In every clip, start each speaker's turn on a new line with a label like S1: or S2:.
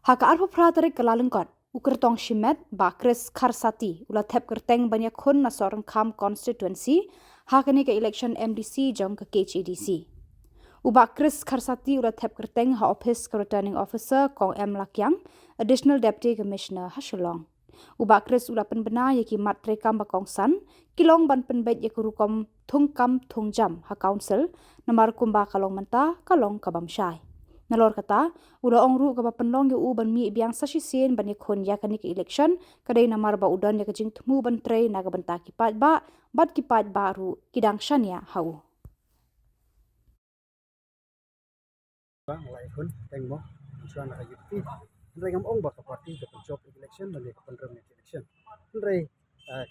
S1: Haka arpo pratare kalalengkot, ukertong shimet, bakres karsati, ula thep kerteng banyak khun na sorang kam constituency, hakani ke election MDC jong ke KHDC. Ubakres karsati ula thep kerteng ha office ke returning officer kong M Lakyang, additional deputy commissioner Hashulong. Ubakres ula penbena yaki matre kam bakong san, kilong ban penbet yaku rukom thungkam thungjam ha council, namar kumba kalong menta kalong kabamsyai. Nalor kata, udah ongru ke penlong yu ban mi biang sasisen ban yakun yakani ke election, kadai namar ba udan ya kejing temu ban trei naga benta kipat ba, bat kipat baru kidang shania hau.
S2: Bang lai hun tengmo suan na yuti ndai ngam ong ba ka party ke job election dan ke pendrem election ndai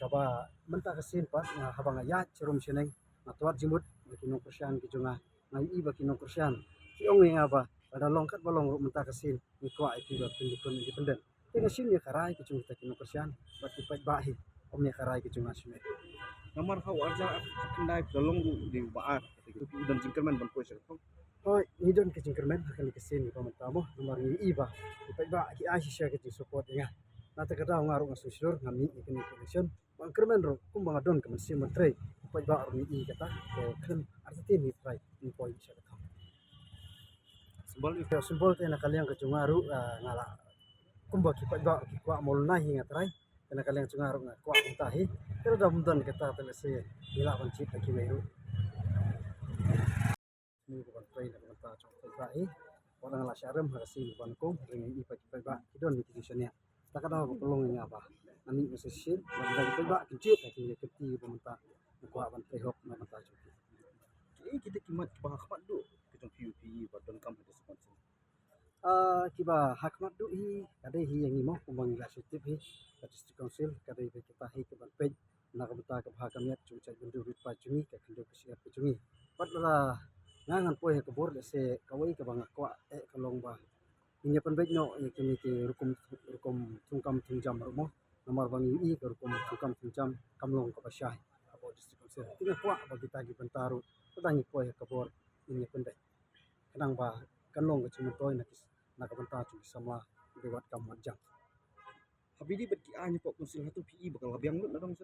S2: ka ba menta kasin pas na habang ya cerum seneng na tuat jimut kinong kursian ki junga na i ba kinong kursian ki ong nga ba ada longkat balong menta kasin ni kwa itu ba pendukun independen tengah sini karai ki junga kinong kursian ba ki pai bahi om ya karai ki junga sini
S3: Namar hau arja kendai dolong di baat itu dan jingkerman ban kuis
S2: oh ni don ke jingkerman akan dikesin ni pamantamo nomor ni iba pai ba ki asisya ke support nga nata kada ngaru ngasusur ngami ikini election bang kermen ro kumbang adon ke mesin mentre pai ba ni i kata kan arti ni try ni point sa kata simbol te na kaliang ke jungaru ngala kumba ki pai ba ki kwa mol nahi nga try kana kaliang jungaru nga kwa tahi pero da mundan kata telese ila pancit ki meru ni ko try na kata chok try orang la syaram harasi banko ring i pai ba kidon ni kisania takada pelong nga ba nami mesin dan pai ba kicit ki keti pemerintah kwa ban prehok na mata chok
S3: kita kimat bahakmat do kita PUP badon kam ada sponsor
S2: kiba hakmat du hi kadai hi yang imo kumbang legislatif hi district council kadai kita hi ke ban pej na ka bata ka bahakamiat chung chai bendu rit pa chungi ka kendo ka siap chungi patla ngangan poe ka bor se kawai ka bang kwa kalong ba inya penbej no kini ke rukum tungkam tungjam mo nomor bang i ka rukum tungkam tungjam kamlong ka basyai abo district council tina kwa bagi tagi bentaru padangi poe ka bor inya penbej kadang ba kanlong ka cumutoi na kabanta chu sama dewat kam majang
S3: habidi bet ki anya pok konsil hatu PI bakal labiang lu dong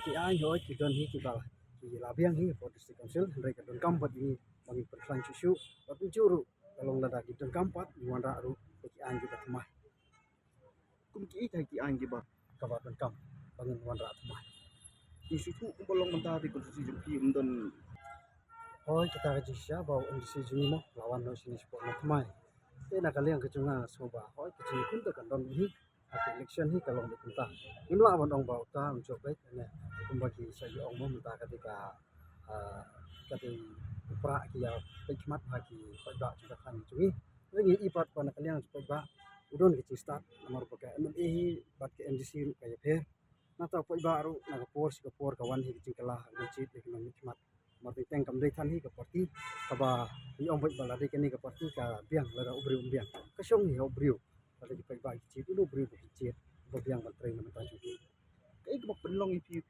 S2: ki ai hoi ki don hi ki bala ki labiang hi for district council ndai ka don kam bat ni bangi persan chusu tapi juru kalong lada ki don kam pat ni wanda ru ki anji ka tmai
S3: kum ki tai ki anya ba
S2: ka ba don kam bangi wanda tmai
S3: isu tu kumbolong mentari konstitusi PI undon
S2: hoi kita ka jisya bau ndisi juni mo lawan no sini sport na tmai na kaliang ke chunga soba hoi ke chung kun ta kan don hi at election hi kalong de kunta imla ban dong bau ta unjok baik ne kumbagi sa yo ong mo menta ketika kati pra ki ya pekmat ha ki pada chuka kan chui ngi ipat pan kaliang pada udon ki start nomor pakai MLA hi bat ke MDC ru kaya phe na ta pada ru na ka por kawan hi ki kala ngi ekonomi khmat marti teng kam dei than hi ka parti ka ba ni ong bai bala de kini ka parti ka biang la ubri biang ka song hi ubri pada ki pai bai chi du ubri ki chi bo biang ban train na ta chu
S3: kai ka penlong PUP